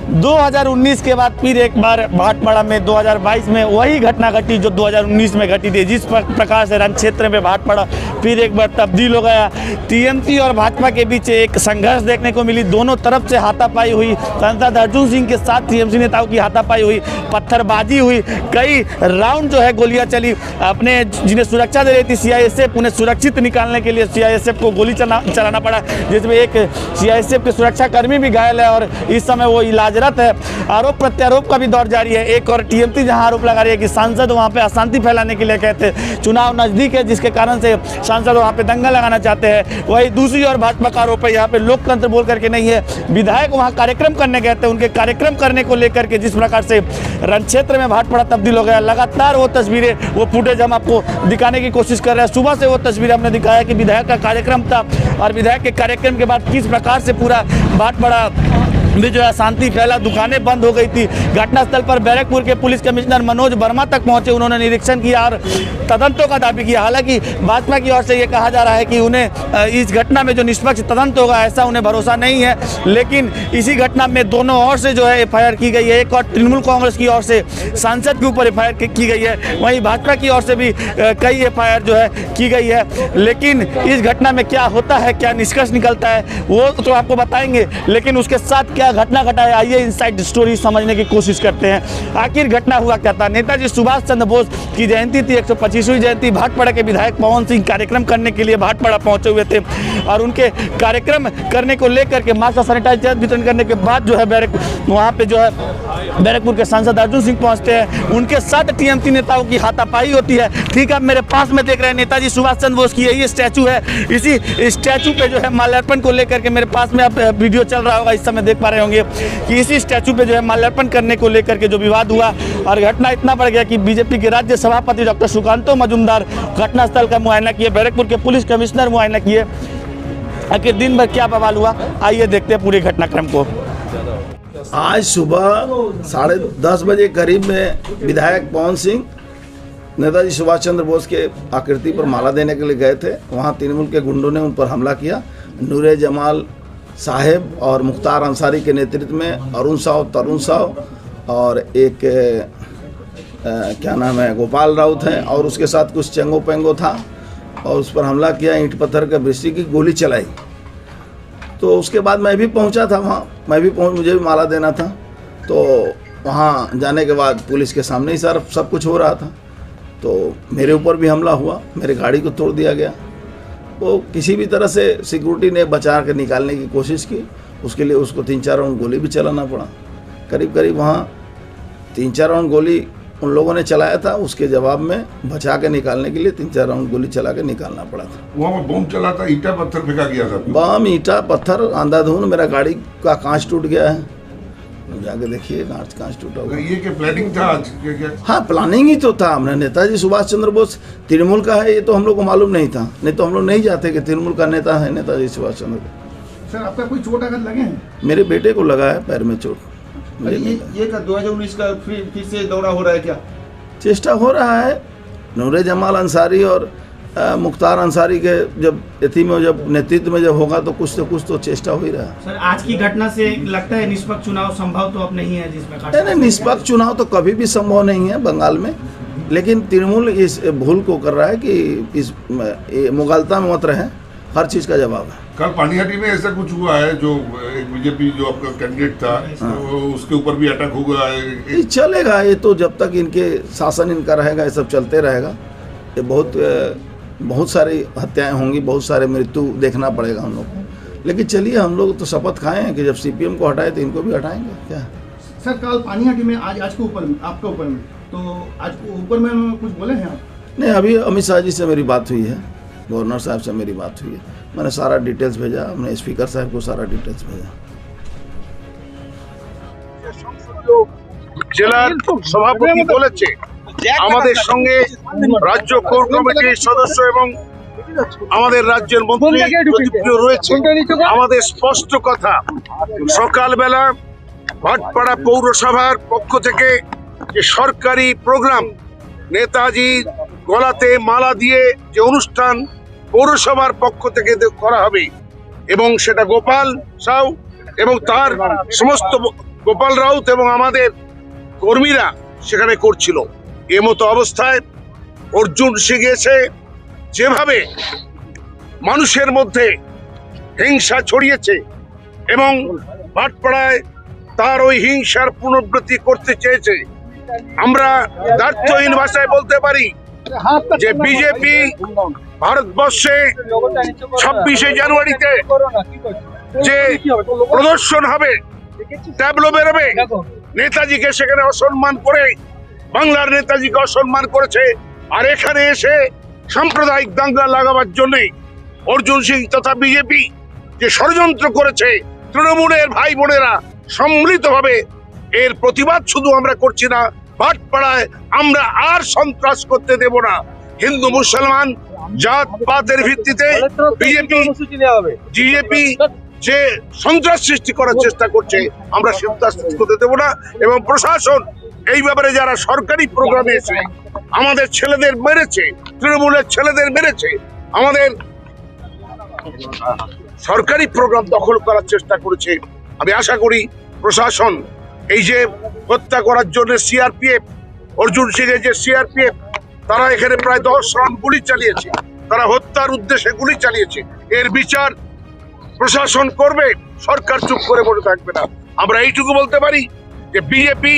2019 के बाद फिर एक बार भाटपाड़ा में 2022 में वही घटना घटी जो 2019 में घटी थी। जिस प्रकार से रण क्षेत्र में भाटपाड़ा फिर एक बार तब्दील हो गया। टीएमसी और भाजपा के बीच एक संघर्ष देखने को मिली, दोनों तरफ से हाथापाई हुई। सांसद अर्जुन सिंह के साथ टीएमसी नेताओं की हाथापाई हुई, पत्थरबाजी हुई, कई राउंड जो है गोलियां चली। अपने जिन्हें सुरक्षा दे रही थी सीआईएसएफ, उन्हें सुरक्षित निकालने के लिए सीआईएसएफ को गोली चलाना पड़ा, जिसमें एक सीआईएसएफ के सुरक्षाकर्मी भी घायल है और इस समय वो इलाजरत है। आरोप प्रत्यारोप का भी दौर जारी है। एक और टीएमसी जहां आरोप लगा रही है कि सांसद वहां पे अशांति फैलाने के लिए कहते हैं, चुनाव नजदीक है जिसके कारण से सांसद वहां पे दंगा लगाना चाहते हैं। वही दूसरी ओर भाजपा का आरोप है यहाँ पे लोकतंत्र बोल करके नहीं है, विधायक वहां कार्यक्रम करने गए थे, उनके कार्यक्रम करने को लेकर के जिस प्रकार से रण क्षेत्र में भाटपाड़ा तब्दील हो गया, लगातार वो तस्वीरें, वो फुटेज हम आपको दिखाने की कोशिश कर रहे हैं। सुबह से वो तस्वीरें हमने दिखाया कि विधायक का कार्यक्रम था और विधायक के कार्यक्रम के बाद किस प्रकार से पूरा भाटपाड़ा में जो है शांति फैला, दुकानें बंद हो गई थी। घटनास्थल पर बैरकपुर के पुलिस कमिश्नर मनोज वर्मा तक पहुंचे, उन्होंने निरीक्षण किया और तदंतों का दावा किया। हालांकि भाजपा की ओर से ये कहा जा रहा है कि उन्हें इस घटना में जो निष्पक्ष तदंत होगा ऐसा उन्हें भरोसा नहीं है, लेकिन इसी घटना में दोनों ओर से जो है एफआईआर की गई है। एक और तृणमूल कांग्रेस की ओर से सांसद के ऊपर एफआईआर की गई है, वहीं भाजपा की ओर से भी कई एफआईआर जो है की गई है। लेकिन इस घटना में क्या होता है, क्या निष्कर्ष निकलता है, वो तो आपको बताएंगे, लेकिन उसके साथ क्या घटना घटा है, आइए इनसाइड स्टोरी समझने की कोशिश करते हैं। आखिर घटना हुआ क्या था। नेताजी सुभाष चंद्र बोस की जयंती थी, 125वीं जयंती। भाटपाड़ा के विधायक पवन सिंह कार्यक्रम करने के लिए भाटपाड़ा पहुंचे हुए थे और उनके कार्यक्रम करने को लेकर के मास्क और सैनिटाइजर वितरण करने के बाद जो है वहाँ पे जो है बैरकपुर के सांसद अर्जुन सिंह पहुंचते हैं, उनके साथ टीएमसी नेताओं की हाथापाई होती है। ठीक है, मेरे पास में देख रहे हैं नेताजी सुभाष चंद्र बोस की यही स्टैचू है। इसी स्टैचू पे जो है माल्यार्पण को लेकर के मेरे पास में आप वीडियो चल रहा होगा, इस समय देख पा रहे होंगे कि इसी स्टैचू पे जो है माल्यार्पण करने को लेकर के जो विवाद हुआ और घटना इतना बढ़ गया कि बीजेपी के राज्य सभापति डॉक्टर सुकांतो मजूमदार घटनास्थल का मुआयना किए, बैरकपुर के पुलिस कमिश्नर मुआयना किए। आखिर दिन भर क्या बवाल हुआ, आइए देखते हैं पूरे घटनाक्रम को। आज सुबह 10:30 बजे करीब में विधायक पवन सिंह नेताजी सुभाष चंद्र बोस के आकृति पर माला देने के लिए गए थे। वहाँ तृणमूल के गुंडों ने उन पर हमला किया। नूरे जमाल साहेब और मुख्तार अंसारी के नेतृत्व में अरुण साव, तरुण साव और एक क्या नाम है गोपाल राउत है और उसके साथ कुछ चंगो पेंगो था और उस पर हमला किया, ईंट पत्थर का वृष्टि की गोली चलाई। तो उसके बाद मैं भी पहुंचा था वहाँ, मुझे भी माला देना था। तो वहाँ जाने के बाद पुलिस के सामने ही सब कुछ हो रहा था, तो मेरे ऊपर भी हमला हुआ, मेरे गाड़ी को तोड़ दिया गया। वो किसी भी तरह से सिक्योरिटी ने बचा कर निकालने की कोशिश की, उसके लिए उसको 3-4 राउंड गोली भी चलाना पड़ा। करीब करीब वहाँ 3-4 राउंड गोली उन लोगों ने चलाया था, उसके जवाब में बचा के निकालने के लिए 3-4 राउंड गोली चला के निकालना पड़ा था। वहाँ बम चला था, ईंटा पत्थर फेंका गया था। बम, ईंटा पत्थर, अंधाधुंध मेरा गाड़ी का कांच टूट गया है, जाके देखिए कांच टूटा हुआ। ये क्या प्लानिंग था आज? क्या? हाँ, प्लानिंग ही तो था। हमने नेताजी सुभाष चंद्र बोस तृणमूल का है, ये तो हम लोग को मालूम नहीं था, नहीं तो हम लोग नहीं जाते कि तृणमूल का नेता है नेताजी सुभाष चंद्र बोस। सर, आपका कोई चोट अगर लगे हैं? मेरे बेटे को लगा है पैर में चोट। ये 2019 का फिर से दौरा हो रहा है क्या? चेष्टा हो रहा है। नूरे जमाल अंसारी और मुख्तार अंसारी के जब नेतृत्व में जब होगा तो कुछ तो चेष्टा हो ही रहा है। सर, आज की घटना से लगता है निष्पक्ष चुनाव संभव तो अब नहीं है जिस प्रकार? नहीं, निष्पक्ष चुनाव तो कभी भी संभव नहीं है बंगाल में, लेकिन तृणमूल इस भूल को कर रहा है कि इस मुगलता में मत रहे, हर चीज़ का जवाब है। कल पानीहाटी में ऐसा कुछ हुआ है, जो एक बीजेपी जो आपका कैंडिडेट था तो उसके ऊपर भी अटैक हुआ है। ये चलेगा, ये तो जब तक इनके शासन इनका रहेगा ये सब चलते रहेगा। ये बहुत सारी हत्याएं होंगी, बहुत सारे मृत्यु देखना पड़ेगा हम लोग को, लेकिन चलिए हम लोग तो शपथ खाए हैं कि जब सीपीएम को हटाए तो इनको भी हटाएंगे। क्या सर, कल पानीहाटी में आज के ऊपर में, आपके ऊपर में, तो आज ऊपर में कुछ बोले हैं आप? नहीं, अभी अमित शाह जी से मेरी बात हुई है, गवर्नर साहब से मेरी बात हुई है, मैंने सारा डिटेल्स भेजा, हमने स्पीकर साहब को सारा डिटेल्स भेजा। জেলার সভাপতি বলেছে আমাদের সঙ্গে রাজ্য কোর কমিটির সদস্য এবং আমাদের রাজ্যের মন্ত্রী রয়েছে। আমাদের স্পষ্ট কথা, সকালবেলা ভাটপাড়া পৌরসভার পক্ষ থেকে যে সরকারি প্রোগ্রাম নেতাজি গলাতে মালা দিয়ে যে অনুষ্ঠান পৌরসভার পক্ষ থেকে করা হবে এবং সেটা গোপাল সাউ এবং তার সমস্ত গোপাল রাউত এবং আমাদের কর্মীরা সেখানে করছিল। এমতো অবস্থায় অর্জুন সিং এসে যেভাবে মানুষের মধ্যে হিংসা ছড়িয়েছে এবং ভাটপাড়ায় তার ওই হিংসার পুনরাবৃত্তি করতে চেয়েছে, আমরা দ্ব্যর্থহীন ভাষায় বলতে পারি যে বিজেপি ভারতবর্ষে 26শে জানুয়ারিতে যে প্রদর্শন হবে, ট্যাবলো বেরোবে, নেতাজিকে সেখানে অসম্মান করে বাংলার নেতাজিকে অসম্মান করেছে। আর এখানে এসে সাম্প্রদায়িক দাঙ্গা লাগাবার জন্য অর্জুন সিং তথা বিজেপি যে ষড়যন্ত্র করেছে, তৃণমূলের ভাই বোনেরা সম্মিলিতভাবে এর প্রতিবাদ শুধু আমরা করছি না, ভাটপাড়ায় আমরা আর সন্ত্রাস করতে দেব না। হিন্দু মুসলমান জাত পাতের ভিত্তিতে বিজেপি যে সন্ত্রাস সৃষ্টি করার চেষ্টা করছে, আমরা সন্ত্রাস সৃষ্টি করতে দেব না। এবং প্রশাসন এই ব্যাপারে যারা সরকারি প্রোগ্রামে এসে আমাদের ছেলেদের মেরেছে, তৃণমূলের ছেলেদের মেরেছে, আমাদের সরকারি প্রোগ্রাম দখল করার চেষ্টা করেছে, আমি আশা করি প্রশাসন এই যে হত্যা করার জন্য সিআরপিএফ, অর্জুন সিং এর যে সিআরপিএফ, তারা এখানে প্রায় 10 রাউন্ড গুলি চালিয়েছে, তারা হত্যার উদ্দেশ্যে গুলি চালিয়েছে, এর বিচার প্রশাসন করবে, সরকার চুপ করে বসে থাকবে না। আমরা এইটুকু বলতে পারি যে বিজেপি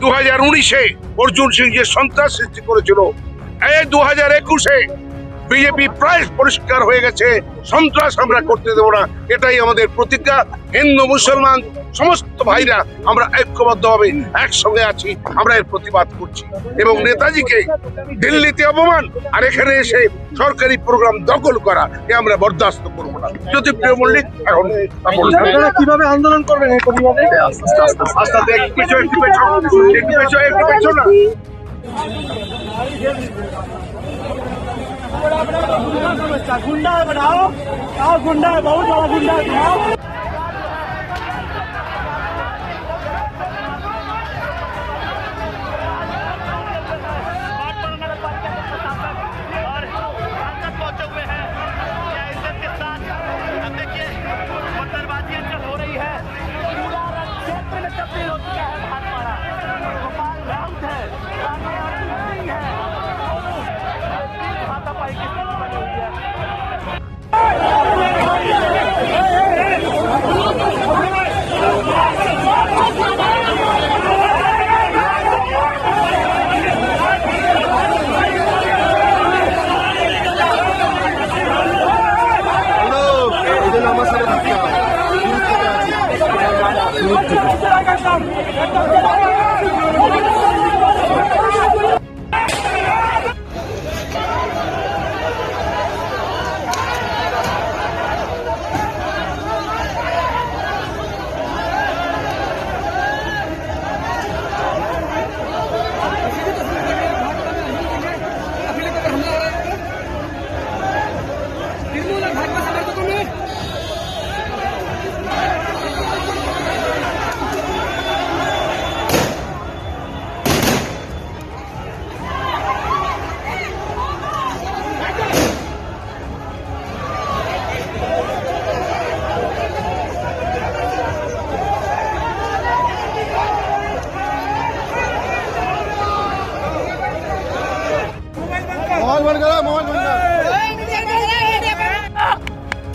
2019-এ অর্জুন সিং যে সন্ত্রাস সৃষ্টি করেছিল, এই 2021-এ বিজেপি প্রায় পরিষ্কার হয়ে গেছে, সন্ত্রাস আমরা করতে দেব না, এটাই আমাদের প্রতিজ্ঞা। হিন্দু মুসলমান সমস্ত ভাইরা আমরা ঐক্যবদ্ধভাবে একসঙ্গে আছি, আমরা এর প্রতিবাদ করছি। এবং নেতাজিকে দিল্লিতে অপমান আর এখানে এসে সরকারি প্রোগ্রাম দখল করা, এ আমরা বরদাস্ত করবো না। জ্যোতিপ্রিয় মল্লিক এখন কিভাবে আন্দোলন করবেন এই প্রতিবাদে? আস্তে আস্তে একটু পেছন না। गुंडा बनाओ, गुंडा है, बहुत बड़ा गुंडा बनाओ।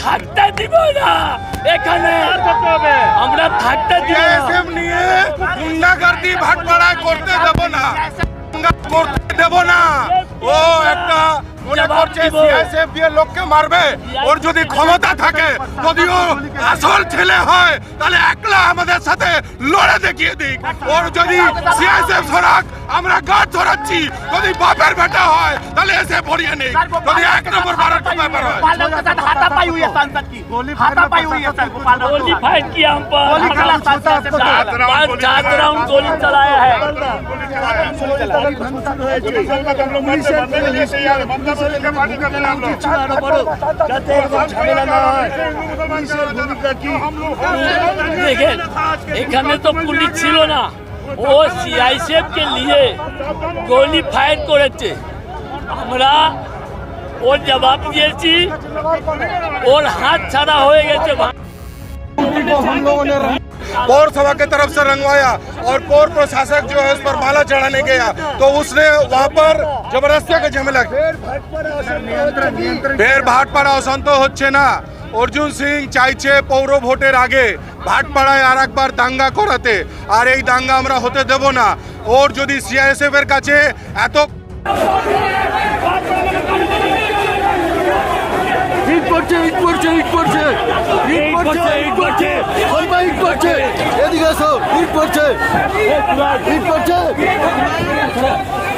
থাকতে দিব না, এখানে আমরা থাকতে দিব না, নিয়ে গুন্ডাগর্দি ভাটপাড়ায় করতে দেব না, করতে দেব না। ও একটা মনে করছে সিআইএসএফ দিয়ে লোককে মারবে, ওর যদি ক্ষমতা থাকে, যদিও আসল ছেলে হয় তাহলে একলা আমাদের সাথে লড়ে দেখিয়ে দিক। ওর যদি সিআইএসএফ সরাক, আমরা গাছ ধরাচ্ছি, যদি বাপের বেটা হয় তাহলে এসে ভরিয়ে নেই, যদি 1 নম্বর 12টা ব্যাপার হয়। हाथापाई हुई है सांसद की, हाथापाई हुई है सर, गोली फायर किया हम पर, 7 राउंड गोली चलाया है। দেখেন এখানে তো পুলিশ ছিল না, ও সিআইএসএফ কে নিয়ে গোলি ফায়ার করেছে, আমরা ওর জবাব দিয়েছি, ওর হাত ছাড়া হয়ে গেছে। को हम लोगों ने पौर सभा की तरफ से रंगवाया और पौर प्रशासक जो है उस पर माला चढ़ाने गया तो उसने वहां पर जबरदस्ती के झमेला फिर भाटपाड़ा অশান্ত হচ্ছে না অর্জুন সিং চাইছে পৌর ভোটের আগে ভাটপাড়ায় আর একবার দাঙ্গা করাতে আর এই দাঙ্গা আমরা হতে দেব না ওর যদি সিআইএসএফ এর কাছে এত ইট করছে ইট করছে ইট করছে ইট করছে ইট করছে সবাই ইট করছে এদিকে এসো ইট করছে ইট করছে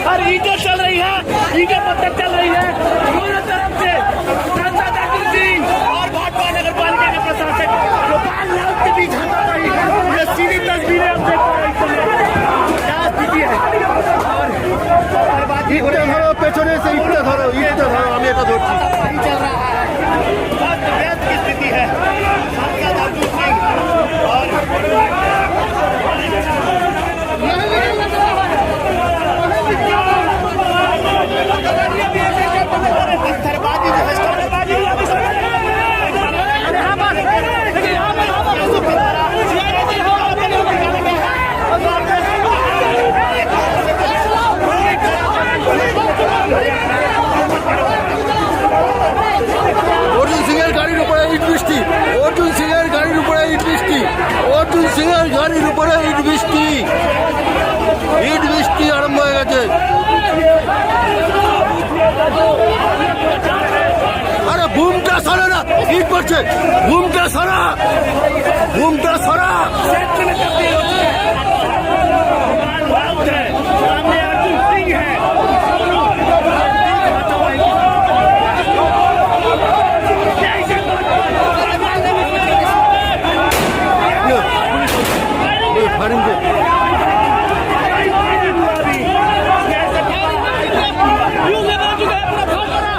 और ईटें चल रही है ईटें पत्थर चल रही है दोनों तरफ से सांसद अर्जुन सिंह और भाटपा नगर पालिका के प्रशासक गोपाल राउत के बीच हाथापाई ये सीधी तस्वीरें हम देख पा रहे हैं क्या स्थिति है और बर्बादी हो रही है ধরো পেছনে এসে ইটটা ধরো আমি এটা ধরছি नहीं चल रहा है बहुत व्यस्त की स्थिति है सांसद अर्जुन सिंह और पत्थरबाजी जो है অর্জুন সিং এর গাড়ির উপরে ইট বৃষ্টি অর্জুন সিং এর গাড়ির উপরে ইট বৃষ্টি অর্জুন সিং এর গাড়ির উপরে ইট বৃষ্টি আরম্ভ হয়ে গেছে আরে ঘুমটা সরা না ইট পড়ছে ঘুমটা সরা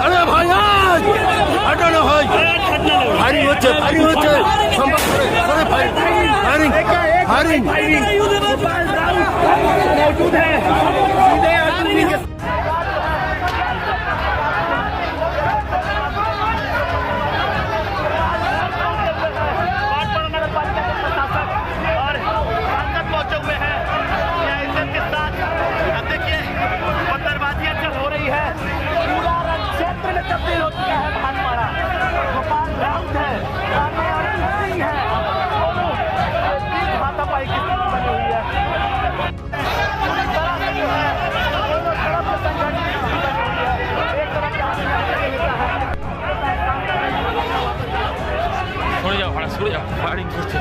আরে ভাই হাঁটানো হয় ফায়ারিং হচ্ছে ফায়ারিং मौजूद है सीधे अर्जुन सिंह के तब्दील हो चुका है भाटपाड़ा गोपाल राउत है हाथापाई की स्थिति बनी हुई है সরে যাও ফায়ারিং করছে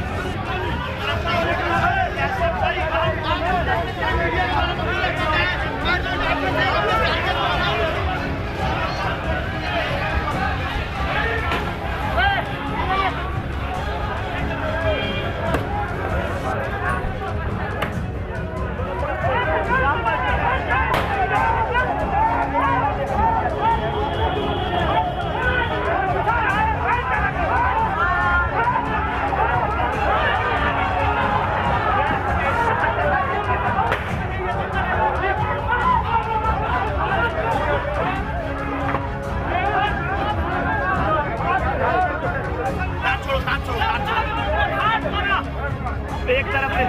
एक तरफ से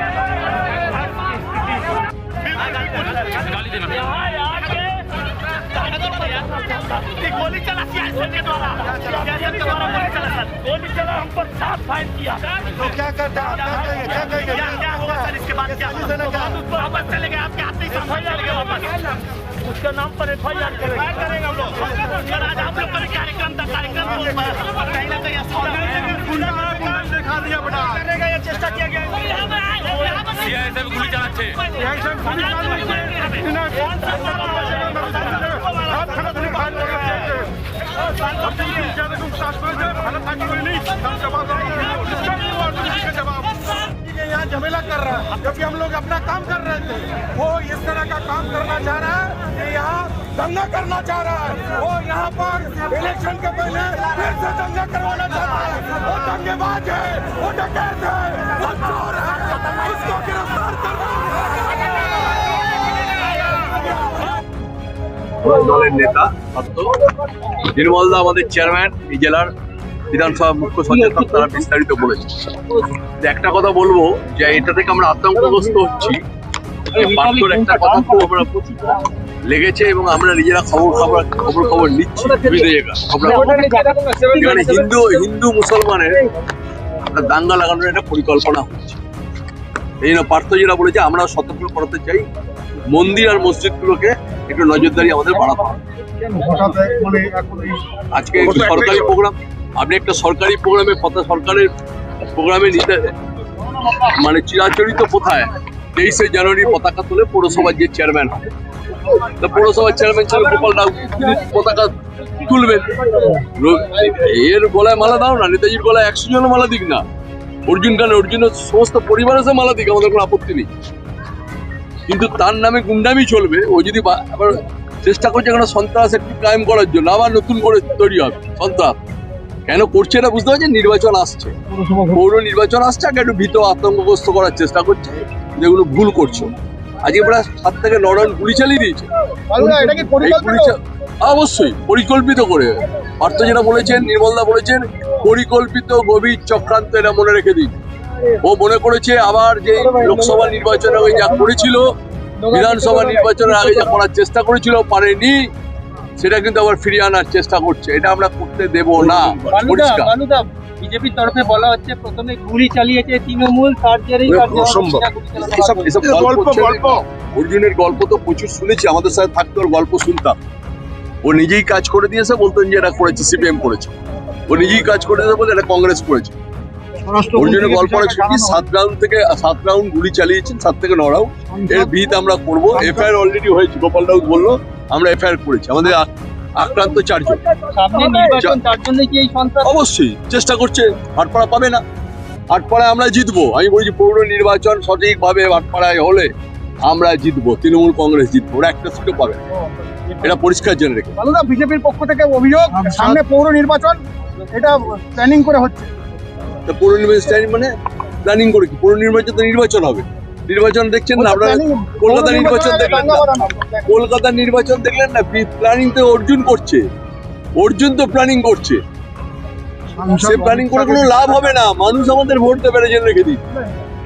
गाली देना गोली चला सीआईएसएफ के द्वारा गोली चला हम पर 7 फायर किया तो क्या करता क्या होगा सर इसके बाद क्या वापस चले गए आपके हाथ नहीं चले गए वापस उसका नाम पर एफआईआर करेंगे हम लोग सर आज आप लोग का कार्यक्रम था कार्यक्रम कहीं ना कहीं दिखा दिया बड़ा करने का ये चेष्टा किया गया सीआईएसएफ गुली चलाते यहाँ झमेला कर रहा है जबकि हम लोग अपना काम कर रहे थे वो इस तरह का काम करना चाह रहा है कि यहाँ दंगा करना चाह रहा है वो यहाँ पर इलेक्शन के पहले फिर से दंगा करवाना चाह रहा है वो दंगेबाज है वो डकैत है वो चोर है उसको गिरफ्तार करना দলের নেতা নির্মলদা আমাদের চেয়ারম্যান এই জেলার বিধানসভা মুখ্য সচেতক তারা বিস্তারিত বলেছে। একটা কথা বলবো যে এটা থেকে আমরা আতঙ্কগ্রস্ত হচ্ছি, পার্থর একটা কথা খুব আমরা লেগেছে এবং আমরা নিজেরা খবর নিচ্ছি বিভিন্ন জায়গায়। এখানে হিন্দু মুসলমানের একটা দাঙ্গা লাগানোর একটা পরিকল্পনা হচ্ছে। এই জন্য পার্থ যেটা বলেছে আমরা সতর্ক করাতে চাই, মন্দির আর মসজিদগুলোকে একটু নজরদারি আমাদের বাড়াতে হবে। আজকে একটু সরকারি প্রোগ্রাম, আপনি একটা সরকারি প্রোগ্রামে সরকারের প্রোগ্রামে নিতে মানে চিরাচরিত কোথায় 23শে জানুয়ারি পতাকা তুলে পৌরসভার যে চেয়ারম্যান হবে, তা পৌরসভার চেয়ারম্যান ছিল গোপাল রাউ, পতাকা তুলবেন। এর গলায় মালা দাও না, নেতাজির গলায় 100 জন মালা দিক না, অর্জুন খান অর্জুনের সমস্ত পরিবার এসে মালা দিক, আমাদের কোনো আপত্তি নেই। কিন্তু তার নামে গুন্ডামি চলবে। ও যদি আবার চেষ্টা করছে এখানে সন্ত্রাস একটু কায়েম করার জন্য, আবার নতুন করে তৈরি হবে সন্ত্রাস। কেন করছে এটা বুঝতে পারছেন? নির্বাচন আসছে, পৌর নির্বাচন আসছে, আগে একটু ভীত আতঙ্কগ্রস্ত করার চেষ্টা করছে, যেগুলো ভুল করছে। আজকে প্রায় 7 থেকে 9 রাউন্ড গুলি চালিয়ে দিয়েছে। অবশ্যই পরিকল্পিত করে। পার্থ যেটা বলেছেন, নির্মলদা বলেছেন, পরিকল্পিত গভীর চক্রান্ত, এটা মনে রেখে দিন। ও মনে করেছে আবার যে লোকসভা নির্বাচনের আগে যা করেছিল, বিধানসভা নির্বাচনের আগে যা করার চেষ্টা করেছিল পারেনি, সেটা কিন্তু আবার ফিরিয়ে আনার চেষ্টা করছে। এটা আমরা করতে দেব না। বিজেপির তরফে বলা হচ্ছে প্রথমে গুলি চালিয়েছে তৃণমূল, তার জেরেই অর্জুনের গল্প তো প্রচুর শুনেছি, আমাদের সাথে থাকতে ওর গল্প শুনতাম। ও নিজেই কাজ করে দিয়েছে, বলতেন যে এটা করেছে সিপিএম করেছে, ও নিজেই কাজ করে দিয়েছে বলে এটা কংগ্রেস করেছে। অর্জুনের গল্প 7 রাউন্ড গুলি চালিয়েছেন, 7 থেকে 9 রাউন্ড। এর ভিত আমরা করবো। এফআইআর অলরেডি হয়েছে, গোপাল রাউত বললো আমরা এফআইআর করেছি। আমাদের আক্রান্ত 4 জন। অবশ্যই চেষ্টা করছে, ভাটপাড়া পাবে না। ভাটপাড়ায় আমরা জিতবো। আমি বলছি পৌর নির্বাচন সঠিকভাবে ভাটপাড়ায় হলে আমরা জিতবো, তৃণমূল কংগ্রেস জিতবো, ওরা একটা সিটও পাবে। এটা পরিষ্কার জেনে রেখে। বিজেপির পক্ষ থেকে অভিযোগ সামনে পৌর নির্বাচন, এটা প্ল্যানিং করে হচ্ছে। পৌর নির্বাচন মানে প্ল্যানিং করে কি? পৌর নির্বাচন তো নির্বাচন হবে। নির্বাচন দেখছেন না আপনারা? কলকাতা নির্বাচন দেখলেন না? কলকাতার নির্বাচন দেখলেন না? প্ল্যানিং তো অর্জুন করছে, অর্জুন তো প্ল্যানিং করছে। সে প্ল্যানিং করে কোনো লাভ হবে না। মানুষ আমাদের ভোট দেবে, জেনে রেখে দিন।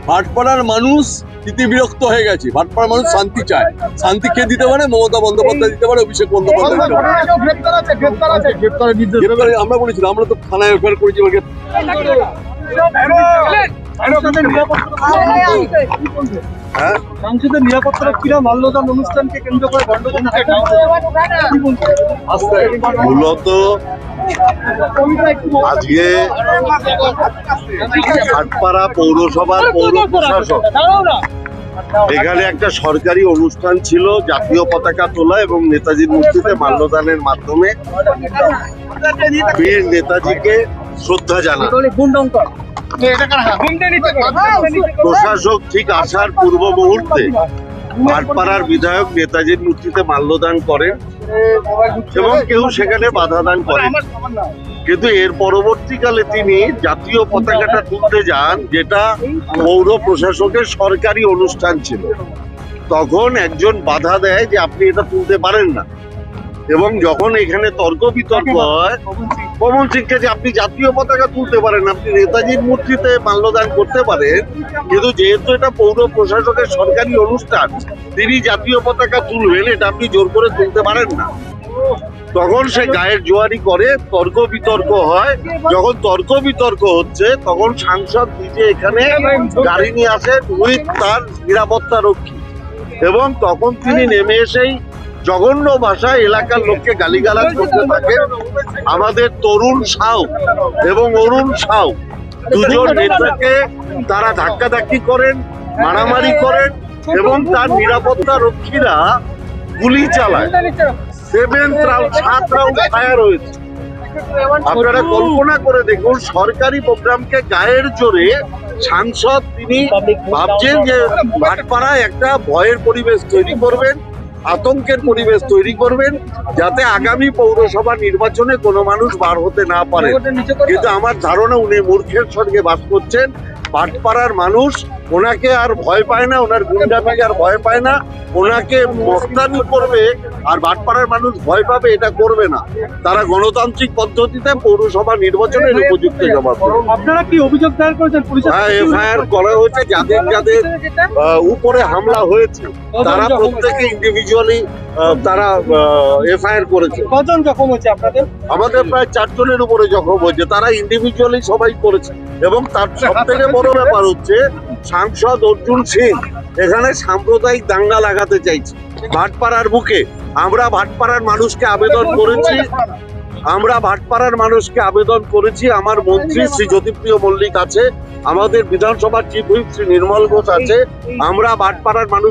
ভাটপাড়ার মানুষ ইতি বিরক্ত হয়ে গেছে। ভাটপাড়ার মানুষ শান্তি চায়। শান্তি কে দিতে পারে? মমতা বন্দ্যোপাধ্যায় দিতে পারে, অভিষেক বন্দ্যোপাধ্যায় দিতে পারে। আমরা বলেছিলাম, আমরা তো থানায় এফআইআর করেছি। সাংসদের নিরাপত্তা রক্ষীরা মাল্যদান অনুষ্ঠানকে কেন্দ্র করে মূলত আজকে ভাটপাড়া পৌরসভার পৌর প্রশাসক এখানে একটা সরকারি অনুষ্ঠান ছিল, জাতীয় পতাকা তোলা এবং নেতাজির মূর্তিতে মাল্যদানের মাধ্যমে বীর নেতাজিকে শ্রদ্ধা জানানো। প্রশাসক ঠিক আসার পূর্ব মুহূর্তে ভাটপাড়ার বিধায়ক নেতাজির মূর্তিতে মাল্যদান করেন এবং কেউ সেখানে বাধা দান করেন। কিন্তু এর পরবর্তীকালে তিনি জাতীয় পতাকাটা তুলতে যান, যেটা পৌর প্রশাসকের সরকারি অনুষ্ঠান ছিল। তখন একজন বাধা দেয় যে আপনি এটা তুলতে পারেন না, এবং যখন এখানে তর্ক বিতর্ক হয়, পবন সিংকে যে আপনি জাতীয় পতাকা তুলতে পারেন, আপনি নেতাজির মূর্তিতে মাল্যদান করতে পারেন, কিন্তু যেহেতু এটা পৌর প্রশাসকের সরকারি অনুষ্ঠান, তিনি জাতীয় পতাকা তুলবেন, এটা আপনি জোর করে তুলতে পারেন না। তখন সে গায়ের জোয়ারি করে, তর্ক বিতর্ক হয়। যখন তর্ক বিতর্ক হচ্ছে, তখন সাংসদ নিজে এখানে গাড়ি নিয়ে আসেন উইথ তার নিরাপত্তা রক্ষী, এবং তখন তিনি নেমে এসেই জঘন্য ভাষায় এলাকার লোককে গালিগালাজ করতে থাকেন। আমাদের তরুণ সাউ এবং অরুণ সাউ দুজন নেতাকে তারা ধাক্কাধাক্কি করেন, মারামারি করেন, এবং তার নিরাপত্তা রক্ষীরা গুলি চালায়। 7 রাউন্ড ফায়ার হয়েছে। আপনারা কল্পনা করে দেখুন, সরকারি প্রোগ্রামকে গায়ের জোরে সাংসদ তিনি ভাবছেন যে ভাটপাড়ায় একটা ভয়ের পরিবেশ তৈরি করবেন, আতঙ্কের পরিবেশ তৈরি করবেন, যাতে আগামী পৌরসভা নির্বাচনে কোনো মানুষ বার হতে না পারে। কিন্তু আমার ধারণা উনি মূর্খের স্বর্গে বাস করছেন। ভাটপাড়ার মানুষ ওনাকে আর ভয় পায় না, ওনার গুন্ডামি আর ভয় পায় না, ওনাকে মস্তানি করবে আর ভাটপাড়ার মানুষ ভয় পাবে এটা করবে না। তারা গণতান্ত্রিক পদ্ধতিতে পৌরসভা নির্বাচনের উপযুক্ত জবাব দেবে। আপনারা কি অভিযোগ দায়ের করেছেন পুলিশ? হ্যাঁ, এফআইআর করা হয়েছে। যাদের যাদের উপরে হামলা হয়েছে তারা প্রত্যেকে ইন্ডিভিজুয়ালি তারা এফআইআর করেছে। কজন জখম হয়েছে আপনাদের? আমাদের প্রায় 4 জনের উপরে জখম হয়েছে, তারা ইন্ডিভিজুয়ালি সবাই করেছে। এবং তার সব থেকে বড় ব্যাপার হচ্ছে সাংসদ অর্জুন সিং এখানে সাম্প্রদায়িক দাঙ্গা লাগাতে চাইছে ভাটপাড়ার বুকে। আমরা ভাটপাড়ার মানুষকে আবেদন করেছি, আমার মন্ত্রী শ্রী জ্যোতিপ্রিয় মল্লিক আছে, আমাদের বিধানসভার চিফ হুইপ শ্রী নির্মল ঘোষ আছে। আমরা ভাটপাড়ার মানুষ